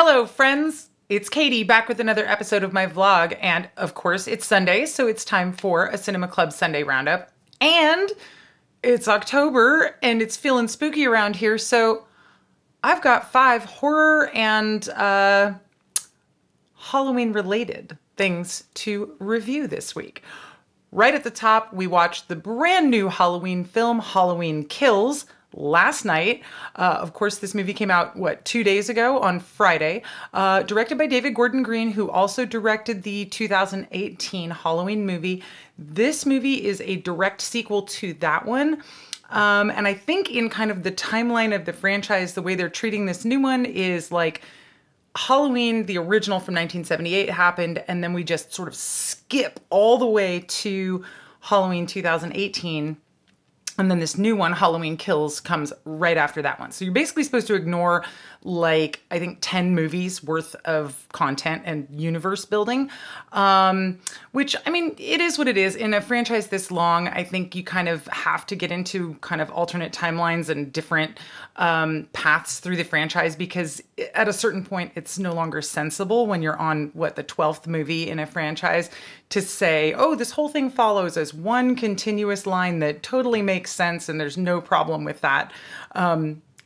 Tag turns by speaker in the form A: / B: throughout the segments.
A: Hello, friends. It's Katie back with another episode of my vlog. And of course, it's Sunday, so it's time for a Cinema Club Sunday Roundup. And it's October and it's feeling spooky around here. So I've got 5 horror and Halloween related things to review this week. Right at the top, we watched the brand new Halloween film, Halloween Kills, last night. Of course, this movie came out, 2 days ago on Friday, directed by David Gordon Green, who also directed the 2018 Halloween movie. This movie is a direct sequel to that one. And I think in kind of the timeline of the franchise, the way they're treating this new one is like Halloween, the original from 1978 happened, and then we just sort of skip all the way to Halloween 2018. And then this new one, Halloween Kills, comes right after that one. So you're basically supposed to ignore, I think 10 movies worth of content and universe building, which, I mean, it is what it is. In a franchise this long, I think you kind of have to get into kind of alternate timelines and different paths through the franchise, because at a certain point, it's no longer sensible when you're on, the 12th movie in a franchise to say, oh, this whole thing follows as one continuous line that totally makes sense and there's no problem with that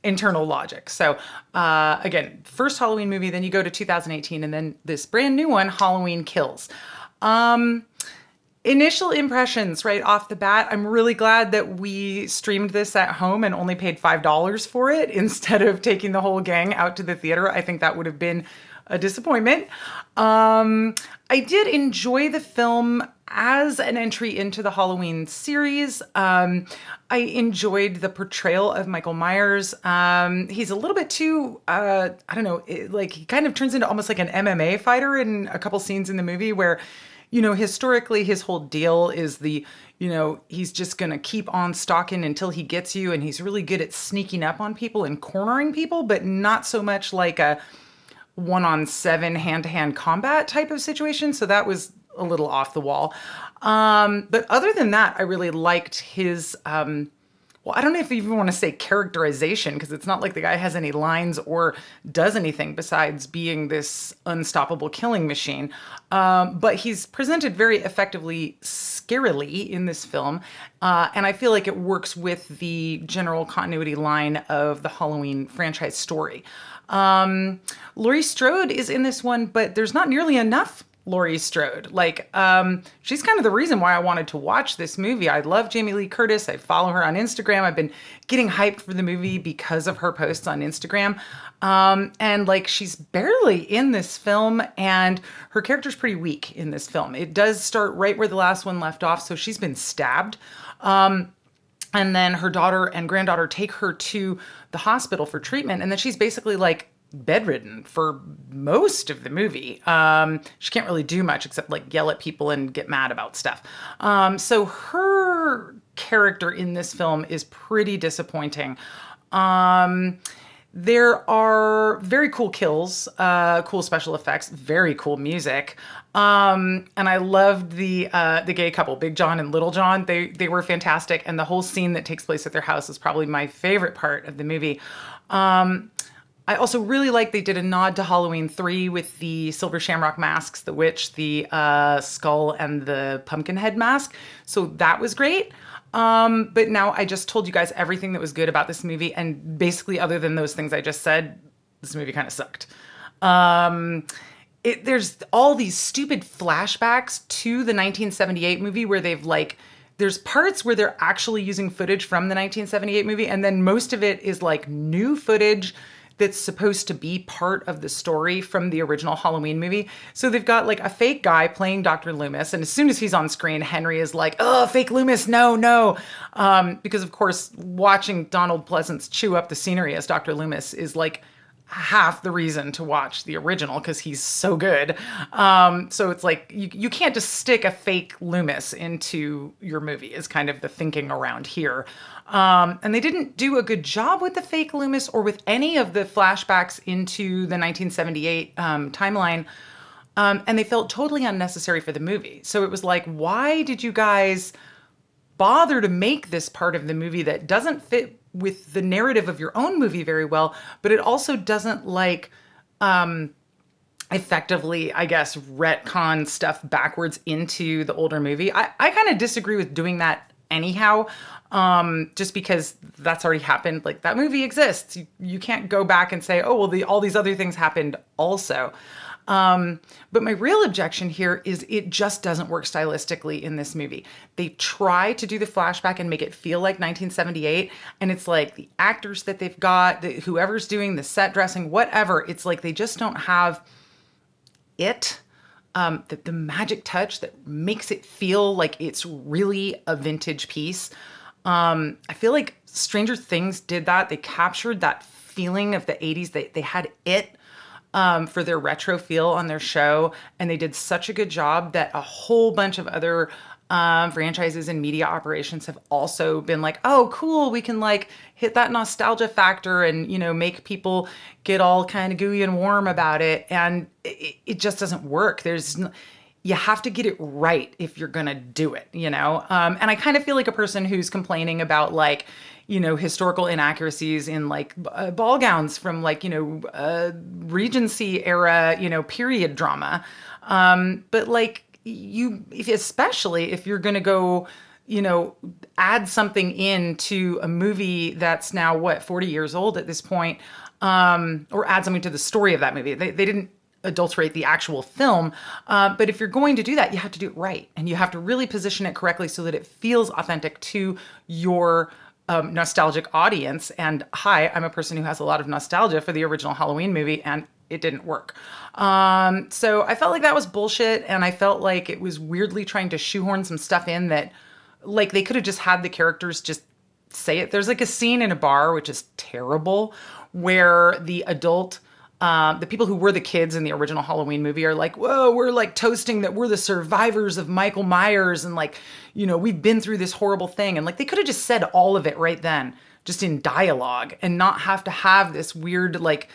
A: internal logic. So again, first Halloween movie, then you go to 2018, and then this brand new one, Halloween Kills. Initial impressions right off the bat, I'm really glad that we streamed this at home and only paid $5 for it instead of taking the whole gang out to the theater. I think that would have been a disappointment. I did enjoy the film as an entry into the Halloween series. I enjoyed the portrayal of Michael Myers. He's a little bit too, I don't know, he kind of turns into almost like an MMA fighter in a couple scenes in the movie where, historically his whole deal is he's just going to keep on stalking until he gets you. And he's really good at sneaking up on people and cornering people, but not so much like a 1-on-7 hand-to-hand combat type of situation. So that was a little off the wall. But other than that, I really liked his, I don't know if you even want to say characterization, because it's not like the guy has any lines or does anything besides being this unstoppable killing machine. But he's presented very effectively, scarily in this film. And I feel like it works with the general continuity line of the Halloween franchise story. Laurie Strode is in this one, but there's not nearly enough Laurie Strode. She's kind of the reason why I wanted to watch this movie. I love Jamie Lee Curtis. I follow her on Instagram. I've been getting hyped for the movie because of her posts on Instagram. And she's barely in this film, and her character's pretty weak in this film. It does start right where the last one left off. So she's been stabbed. And then her daughter and granddaughter take her to the hospital for treatment. And then she's basically bedridden for most of the movie. She can't really do much except yell at people and get mad about stuff. So her character in this film is pretty disappointing. There are very cool kills, cool special effects, very cool music. And I loved the gay couple, Big John and Little John. They were fantastic. And the whole scene that takes place at their house is probably my favorite part of the movie. I also really like they did a nod to Halloween 3 with the silver shamrock masks, the witch, the skull, and the pumpkin head mask. So that was great. But now I just told you guys everything that was good about this movie. And basically, other than those things I just said, this movie kind of sucked. There's all these stupid flashbacks to the 1978 movie where they've there's parts where they're actually using footage from the 1978 movie. And then most of it is new footage that's supposed to be part of the story from the original Halloween movie. So they've got a fake guy playing Dr. Loomis. And as soon as he's on screen, Henry is oh, fake Loomis, no. Because of course, watching Donald Pleasance chew up the scenery as Dr. Loomis is half the reason to watch the original, because he's so good. So it's you can't just stick a fake Loomis into your movie is kind of the thinking around here. And they didn't do a good job with the fake Loomis or with any of the flashbacks into the 1978 timeline. And they felt totally unnecessary for the movie. So it was why did you guys bother to make this part of the movie that doesn't fit with the narrative of your own movie very well, but it also doesn't effectively, I guess, retcon stuff backwards into the older movie. I kind of disagree with doing that anyhow, just because that's already happened. Like, that movie exists. You can't go back and say, oh, well, all these other things happened also. But my real objection here is it just doesn't work stylistically in this movie. They try to do the flashback and make it feel like 1978, and it's like the actors that they've got, whoever's doing the set dressing, whatever, it's like they just don't have the magic touch that makes it feel like it's really a vintage piece. I feel like Stranger Things did that. They captured that feeling of the 80s. They had it for their retro feel on their show, and they did such a good job that a whole bunch of other franchises and media operations have also been like, oh, cool, we can like hit that nostalgia factor and, make people get all kind of gooey and warm about it. And it just doesn't work. You have to get it right if you're going to do it, And I kind of feel like a person who's complaining about like, historical inaccuracies in like ball gowns from like, Regency era, period drama. But like, especially if you're going to go, add something into a movie that's now 40 years old at this point, or add something to the story of that movie. They didn't adulterate the actual film, but if you're going to do that, you have to do it right, and you have to really position it correctly so that it feels authentic to your nostalgic audience. And hi, I'm a person who has a lot of nostalgia for the original Halloween movie, and it didn't work. So I felt like that was bullshit, and I felt like it was weirdly trying to shoehorn some stuff in that, like, they could have just had the characters just say it. There's like a scene in a bar, which is terrible, where the people who were the kids in the original Halloween movie are like, whoa, we're like toasting that we're the survivors of Michael Myers, and like, we've been through this horrible thing. And like, they could have just said all of it right then, just in dialogue, and not have to have this weird, like,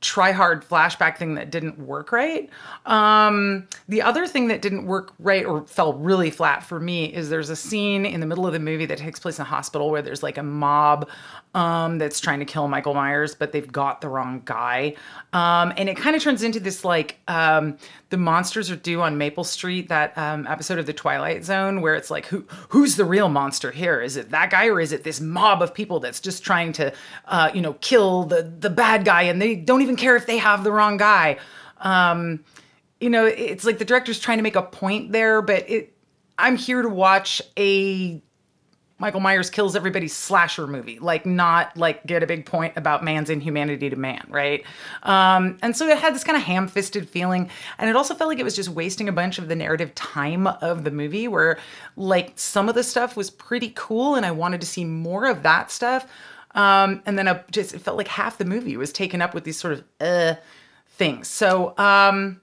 A: try hard flashback thing that didn't work right. The other thing that didn't work right or fell really flat for me is there's a scene in the middle of the movie that takes place in a hospital where there's like a mob that's trying to kill Michael Myers, but they've got the wrong guy. And it kind of turns into this like the monsters are due on Maple Street, that episode of The Twilight Zone, where it's like, who's the real monster here? Is it that guy, or is it this mob of people that's just trying to kill the bad guy, and they don't even care if they have the wrong guy? It's like the director's trying to make a point there, but I'm here to watch a Michael Myers kills everybody slasher movie, like, not like get a big point about man's inhumanity to man, right? And so it had this kind of ham-fisted feeling, and it also felt like it was just wasting a bunch of the narrative time of the movie, where like some of the stuff was pretty cool and I wanted to see more of that stuff. And then it felt like half the movie was taken up with these sort of things. So on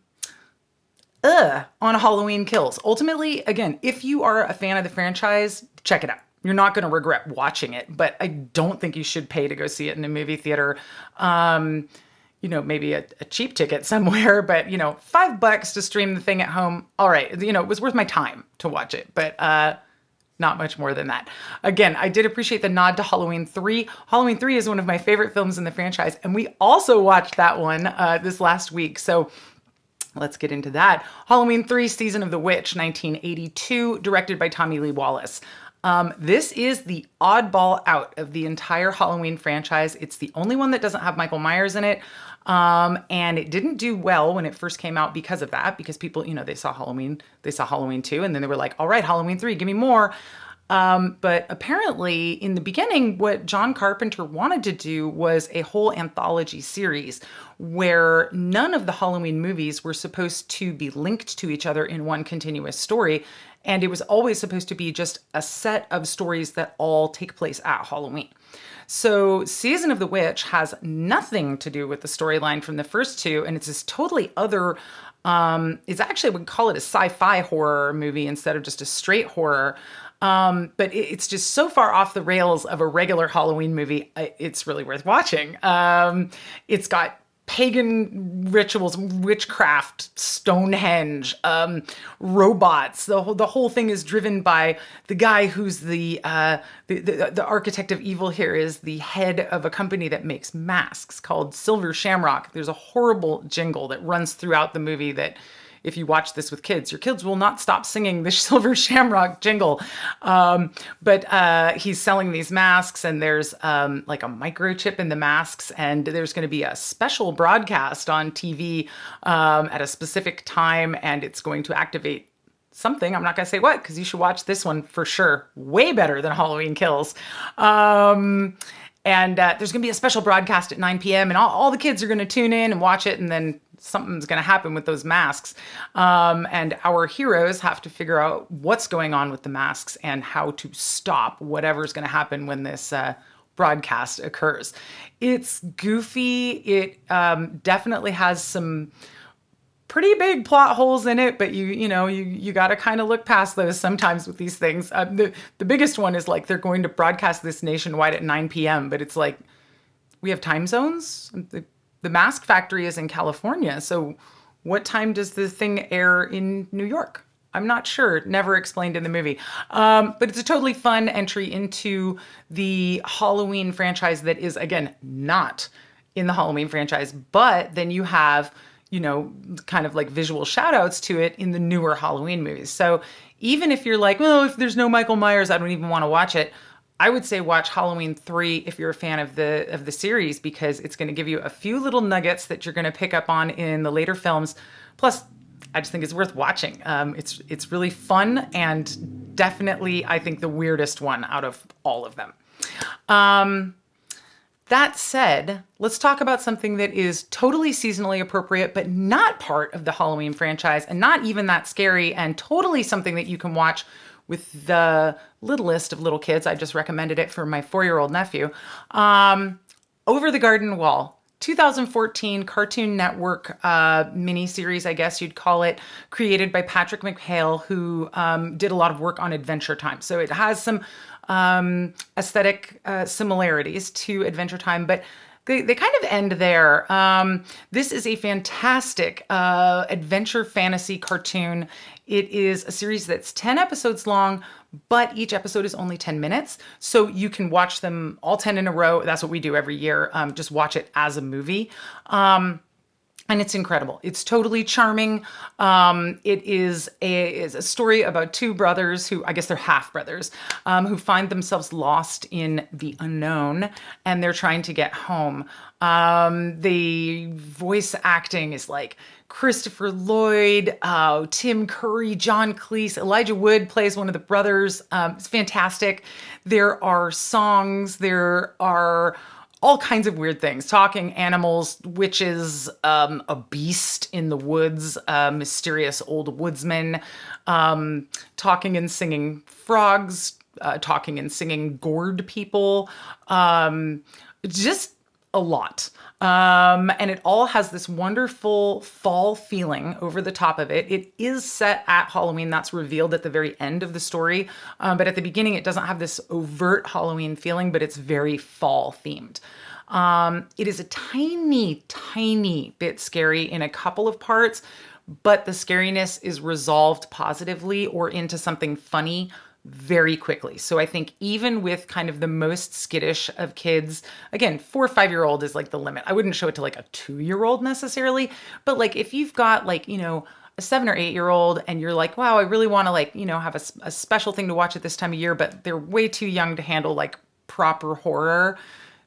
A: Halloween Kills. Ultimately, again, if you are a fan of the franchise, check it out. You're not going to regret watching it, but I don't think you should pay to go see it in a movie theater. Maybe a cheap ticket somewhere, but $5 to stream the thing at home. All right. It was worth my time to watch it, but not much more than that. Again, I did appreciate the nod to Halloween 3. Halloween 3 is one of my favorite films in the franchise, and we also watched that one this last week. So let's get into that. Halloween 3, Season of the Witch, 1982, directed by Tommy Lee Wallace. This is the oddball out of the entire Halloween franchise. It's the only one that doesn't have Michael Myers in it. And it didn't do well when it first came out because of that, because people, they saw Halloween 2, and then they were like, all right, Halloween 3, give me more. But apparently in the beginning, what John Carpenter wanted to do was a whole anthology series where none of the Halloween movies were supposed to be linked to each other in one continuous story. And it was always supposed to be just a set of stories that all take place at Halloween. So Season of the Witch has nothing to do with the storyline from the first two, and it's this totally other, it's actually, I would call it a sci-fi horror movie instead of just a straight horror. But it's just so far off the rails of a regular Halloween movie. It's really worth watching. It's got pagan rituals, witchcraft, Stonehenge, robots. The whole thing is driven by the guy who's the architect of evil here is the head of a company that makes masks called Silver Shamrock. There's a horrible jingle that runs throughout the movie that if you watch this with kids, your kids will not stop singing the Silver Shamrock jingle. But he's selling these masks, and there's like a microchip in the masks, and there's going to be a special broadcast on TV at a specific time, and it's going to activate something. I'm not going to say what, because you should watch this one for sure. Way better than Halloween Kills. And there's going to be a special broadcast at 9 p.m. and all the kids are going to tune in and watch it, and then something's going to happen with those masks. And our heroes have to figure out what's going on with the masks and how to stop whatever's going to happen when this broadcast occurs. It's goofy. It definitely has some pretty big plot holes in it, but you got to kind of look past those sometimes with these things. The biggest one is like they're going to broadcast this nationwide at 9 p.m., but it's like we have time zones. The Mask Factory is in California, so what time does the thing air in New York? I'm not sure. Never explained in the movie. But it's a totally fun entry into the Halloween franchise that is, again, not in the Halloween franchise, but then you have kind of like visual shout outs to it in the newer Halloween movies. So even if you're like, well, if there's no Michael Myers, I don't even want to watch it. I would say watch Halloween 3 if you're a fan of the series, because it's going to give you a few little nuggets that you're going to pick up on in the later films. Plus, I just think it's worth watching. It's really fun and definitely, I think, the weirdest one out of all of them. That said, let's talk about something that is totally seasonally appropriate, but not part of the Halloween franchise and not even that scary, and totally something that you can watch with the littlest of little kids. I just recommended it for my 4-year-old nephew. Over the Garden Wall, 2014 Cartoon Network miniseries, I guess you'd call it, created by Patrick McHale, who did a lot of work on Adventure Time. So it has some aesthetic similarities to Adventure Time, but they kind of end there. This is a fantastic adventure fantasy cartoon. It is a series that's 10 episodes long, but each episode is only 10 minutes. So you can watch them all 10 in a row. That's what we do every year. Just watch it as a movie. And it's incredible. It's totally charming. It is a story about two brothers who, I guess they're half brothers, who find themselves lost in the unknown, and they're trying to get home. The voice acting is like Christopher Lloyd, Tim Curry, John Cleese, Elijah Wood plays one of the brothers. It's fantastic. There are songs. There are all kinds of weird things, talking animals, witches, a beast in the woods, a mysterious old woodsman, talking and singing frogs, talking and singing gourd people, just a lot. And it all has this wonderful fall feeling over the top of it. It is set at Halloween. That's revealed at the very end of the story. But at the beginning, it doesn't have this overt Halloween feeling, but it's very fall themed. It is a tiny, tiny bit scary in a couple of parts, but the scariness is resolved positively or into something funny very quickly. So I think even with kind of the most skittish of kids, again, 4 or 5-year-old is like the limit. I wouldn't show it to like a 2-year-old necessarily, but like if you've got like, a 7 or 8-year-old and you're like, wow, I really want to like, have a special thing to watch at this time of year, but they're way too young to handle like proper horror.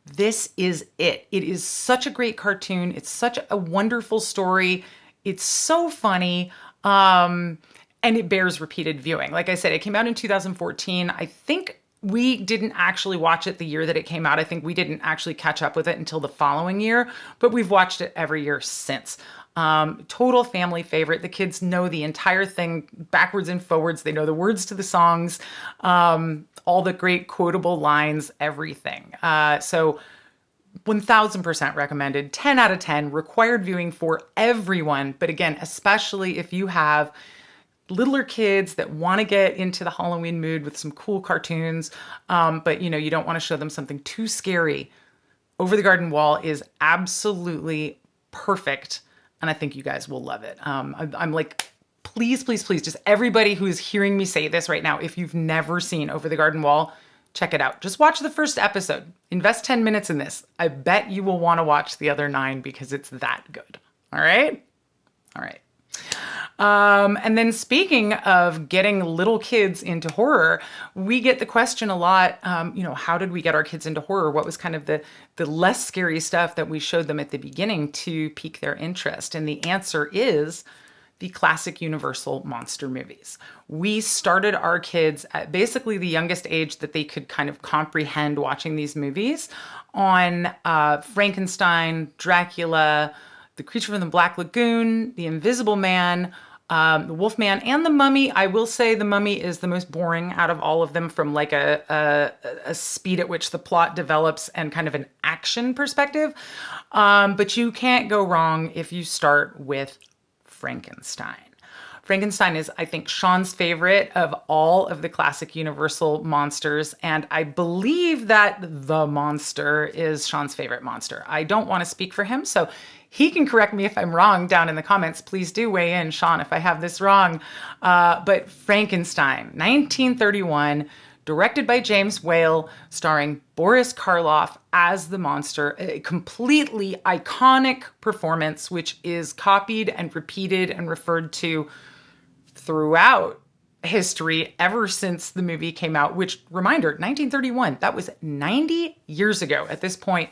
A: This is it. It is such a great cartoon. It's such a wonderful story. It's so funny. And it bears repeated viewing. Like I said, it came out in 2014. I think we didn't actually watch it the year that it came out. I think we didn't actually catch up with it until the following year, but we've watched it every year since. Total family favorite. The kids know the entire thing backwards and forwards. They know the words to the songs, all the great quotable lines, everything. So 1000% recommended, 10 out of 10, required viewing for everyone. But again, especially if you have littler kids that want to get into the Halloween mood with some cool cartoons, but you don't want to show them something too scary. Over the Garden Wall is absolutely perfect, and I think you guys will love it. I'm like, please, please, please, just everybody who is hearing me say this right now, if you've never seen Over the Garden Wall, check it out. Just watch the first episode. Invest 10 minutes in this. I bet you will want to watch the other 9 because it's that good. All right? All right. And then speaking of getting little kids into horror, we get the question a lot, how did we get our kids into horror? What was kind of the less scary stuff that we showed them at the beginning to pique their interest? And the answer is the classic Universal monster movies. We started our kids at basically the youngest age that they could kind of comprehend watching these movies on Frankenstein, Dracula, The Creature from the Black Lagoon, The Invisible Man, the Wolfman, and The Mummy. I will say The Mummy is the most boring out of all of them from like a speed at which the plot develops and kind of an action perspective. But you can't go wrong if you start with Frankenstein. Frankenstein is, I think, Sean's favorite of all of the classic Universal monsters, and I believe that the monster is Sean's favorite monster. I don't want to speak for him, so he can correct me if I'm wrong down in the comments. Please do weigh in, Sean, if I have this wrong. But Frankenstein, 1931, directed by James Whale, starring Boris Karloff as the monster, a completely iconic performance, which is copied and repeated and referred to throughout history ever since the movie came out, which, reminder, 1931, that was 90 years ago at this point.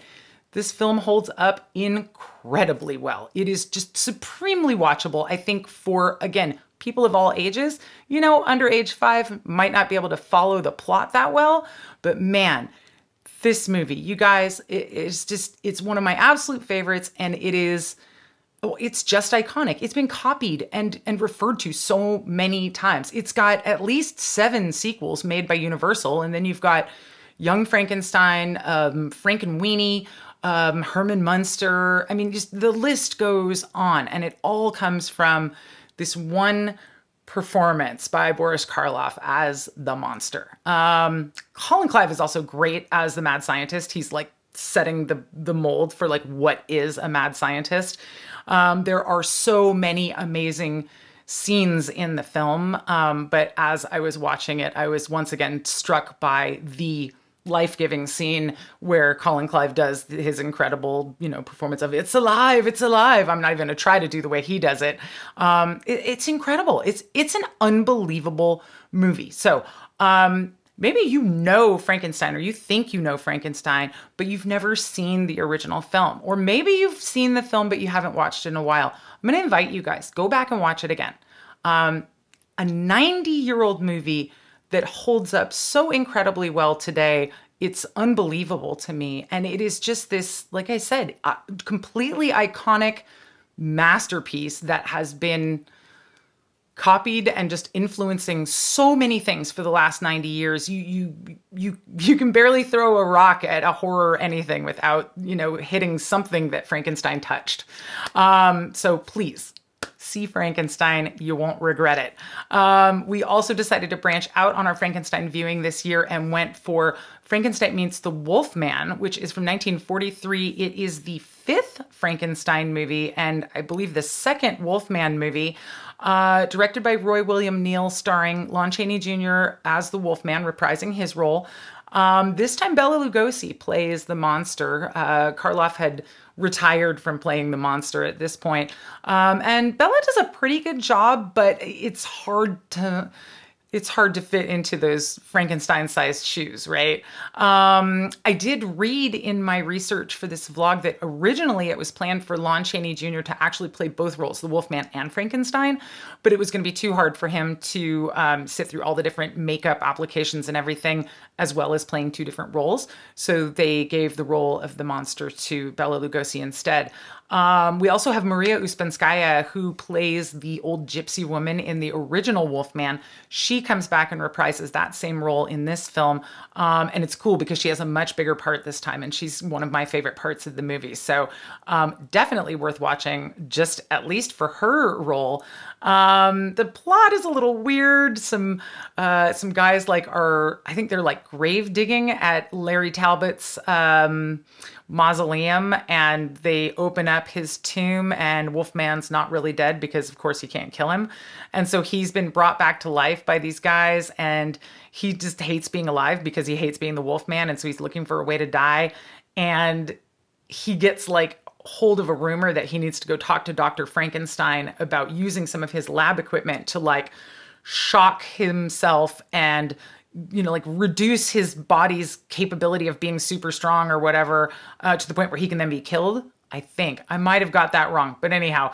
A: This film holds up incredibly well. It is just supremely watchable, I think, for, again, people of all ages. Under age 5 might not be able to follow the plot that well, but man, this movie, you guys, it's one of my absolute favorites, and it's just iconic. It's been copied and referred to so many times. It's got at least 7 sequels made by Universal, and then you've got Young Frankenstein, Frankenweenie, Herman Munster. I mean, just the list goes on, and it all comes from this one performance by Boris Karloff as the monster. Colin Clive is also great as the mad scientist. He's like setting the mold for like what is a mad scientist. There are so many amazing scenes in the film, but as I was watching it, I was once again struck by the life-giving scene where Colin Clive does his incredible, performance of "It's alive, it's alive." I'm not even going to try to do the way he does it. It's incredible. It's an unbelievable movie. So maybe you know Frankenstein, or you think you know Frankenstein, but you've never seen the original film. Or maybe you've seen the film, but you haven't watched it in a while. I'm going to invite you guys, go back and watch it again. A 90-year-old movie that holds up so incredibly well today. It's unbelievable to me. And it is just this, like I said, completely iconic masterpiece that has been copied and just influencing so many things for the last 90 years. You can barely throw a rock at a horror anything without, hitting something that Frankenstein touched. So please, see Frankenstein. You won't regret it. We also decided to branch out on our Frankenstein viewing this year and went for Frankenstein Meets the Wolfman, which is from 1943. It is the 5th Frankenstein movie, and I believe the 2nd Wolfman movie, directed by Roy William Neill, starring Lon Chaney Jr. as the Wolfman, reprising his role. This time Bela Lugosi plays the monster. Karloff had retired from playing the monster at this point. And Bela does a pretty good job, but it's hard to fit into those Frankenstein-sized shoes, right? I did read in my research for this vlog that originally it was planned for Lon Chaney Jr. to actually play both roles, the Wolfman and Frankenstein, but it was going to be too hard for him to sit through all the different makeup applications and everything, as well as playing 2 different roles. So they gave the role of the monster to Bela Lugosi instead. We also have Maria Uspenskaya, who plays the old gypsy woman in the original Wolfman. She comes back and reprises that same role in this film. And it's cool because she has a much bigger part this time, and she's one of my favorite parts of the movie. So definitely worth watching, just at least for her role. The plot is a little weird. Some guys I think they're like grave digging at Larry Talbot's mausoleum, and they open up up his tomb, and Wolfman's not really dead because, of course, he can't kill him. And so he's been brought back to life by these guys, and he just hates being alive because he hates being the Wolfman. And so he's looking for a way to die. And he gets like hold of a rumor that he needs to go talk to Dr. Frankenstein about using some of his lab equipment to like shock himself and, you know, like reduce his body's capability of being super strong or whatever, to the point where he can then be killed. I think I might have got that wrong, but anyhow,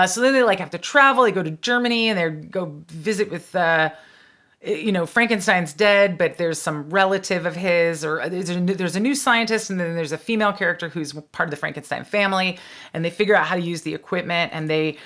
A: so then they like have to travel. They go to Germany and they go visit with, you know, Frankenstein's dead, but there's some relative of his, or there's a new scientist, and then there's a female character who's part of the Frankenstein family, and they figure out how to use the equipment, and they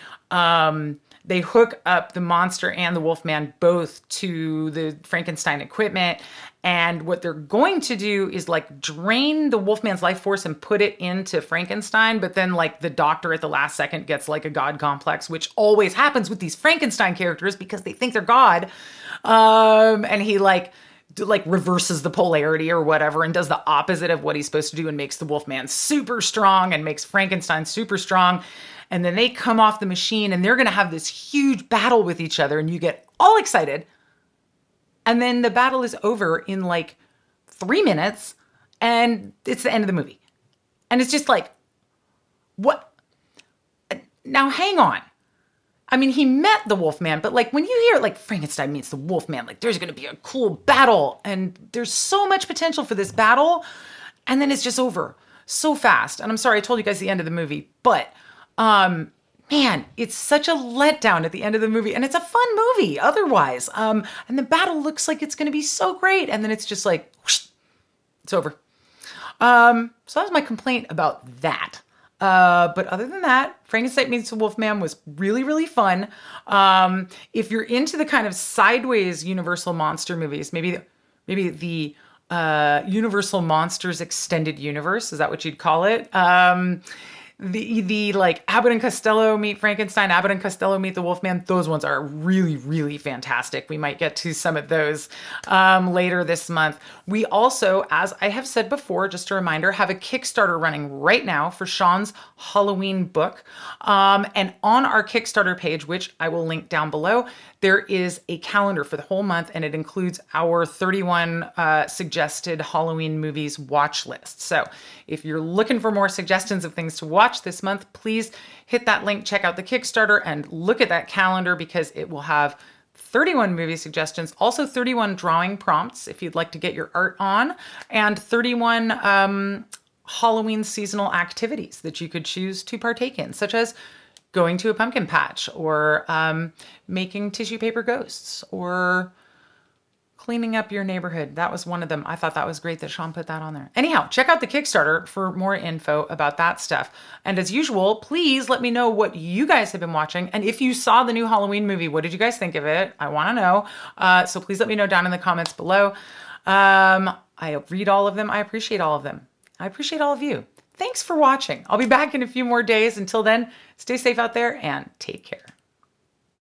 A: hook up the monster and the Wolfman both to the Frankenstein equipment. And what they're going to do is like drain the Wolfman's life force and put it into Frankenstein. But then like the doctor at the last second gets like a God complex, which always happens with these Frankenstein characters because they think they're God. And he like reverses the polarity or whatever and does the opposite of what he's supposed to do and makes the Wolfman super strong and makes Frankenstein super strong. And then they come off the machine and they're going to have this huge battle with each other, and you get all excited. And then the battle is over in like 3 minutes, and it's the end of the movie. And it's just like, what? Now hang on. I mean, he met the Wolfman, but like when you hear like Frankenstein meets the Wolfman, like there's going to be a cool battle, and there's so much potential for this battle, and then it's just over so fast. And I'm sorry I told you guys the end of the movie, but man, it's such a letdown at the end of the movie, and it's a fun movie otherwise. And the battle looks like it's going to be so great, and then it's just like, whoosh, it's over. So that was my complaint about that. But other than that, Frankenstein Meets the Wolfman was really, really fun. If you're into the kind of sideways Universal monster movies, maybe the Universal Monsters Extended Universe, is that what you'd call it? The like Abbott and Costello Meet Frankenstein, Abbott and Costello Meet the Wolfman, those ones are really, really fantastic. We might get to some of those later this month. We also, as I have said before, just a reminder, have a Kickstarter running right now for Sean's Halloween book. And on our Kickstarter page, which I will link down below, there is a calendar for the whole month, and it includes our 31 suggested Halloween movies watch list. So if you're looking for more suggestions of things to watch this month, please hit that link, check out the Kickstarter, and look at that calendar because it will have 31 movie suggestions, also 31 drawing prompts if you'd like to get your art on, and 31 Halloween seasonal activities that you could choose to partake in, such as going to a pumpkin patch, or making tissue paper ghosts, or cleaning up your neighborhood. That was one of them. I thought that was great that Sean put that on there. Anyhow, check out the Kickstarter for more info about that stuff. And as usual, please let me know what you guys have been watching. And if you saw the new Halloween movie, what did you guys think of it? I want to know. So please let me know down in the comments below. I read all of them. I appreciate all of them. I appreciate all of you. Thanks for watching. I'll be back in a few more days. Until then, stay safe out there and take care.